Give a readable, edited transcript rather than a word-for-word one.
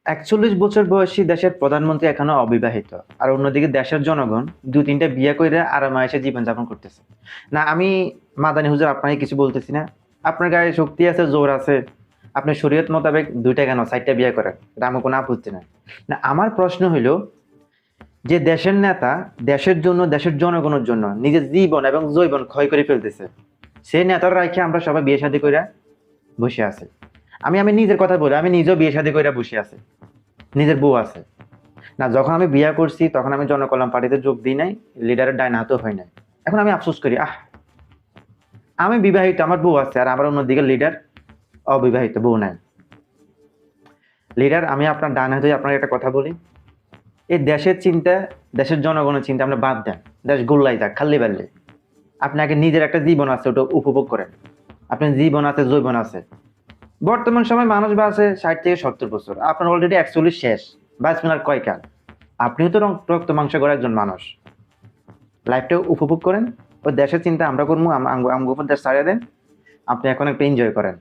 41 বছর বয়সী দেশের প্রধানমন্ত্রী এখনো অবিবাহিত। আর অন্যদিকে দেশের জনগণ ২-৩টা বিয়ে কইরা আরাম-আয়েশে জীবনযাপন করতেছে। না আমি মাদানি হুজুর আপনাকে কিছু বলতেছি না। আপনার গায়ে শক্তি আছে, জোর আছে। আপনি শরীয়ত মোতাবেক ২ টা কেন ৪ টা বিয়ে করেন। এটা আমার কোনো আপত্তি নাই। না আমার প্রশ্ন হইল যে দেশের নেতা দেশের জন্য, দেশের জনগণের জন্য নিজের জীবন এবং যৌবন ক্ষয় করে ফেলতেছে। সেই নেতার রাইখা আমরা সবাই বিয়ে শাদী কইরা বসে আছি। আমি নিজের কথা বলি, আমি নিজেও বিয়ে শাদী কইরা বসে আছি। নিজের বউ আছে। না যখন আমি বিয়ে করছি তখন আমি জনকল্যাণ পার্টিতে যোগ দিই নাই, লিডারের ডাইন হাতও হই নাই। এখন আমি আফসোস করি, আমি বিবাহিত, আমার বউ আছে, আর আমার অন্যদিকে লিডার অবিবাহিত, বউ নাই। লিডার আমি আপনার ডান হাতে আপনাকে একটা কথা বলি, এই দেশের চিন্তা, দেশের জনগণের চিন্তা আমরা বাদ দেন। দেশ গোল্লাই যাক, খাল্লি বাল্লি। আপনাকে নিজের একটা জীবন আছে, ওটা উপভোগ করেন। আপনার জীবন আছে, যৌবন আছে। বর্তমান সময় মানুষ বাঁচে 60 থেকে 70 বছর। আপনার অলরেডি 41 শেষ, বাঁচবেন আর কয় কাল? আপনিও তো রক্ত মাংস গড়া একজন মানুষ। লাইফটা উপভোগ করেন। ওই দেশের চিন্তা আমরা করবো, আমগো উপর দেশ ছাড়িয়ে দেন। আপনি এখন একটা এনজয় করেন।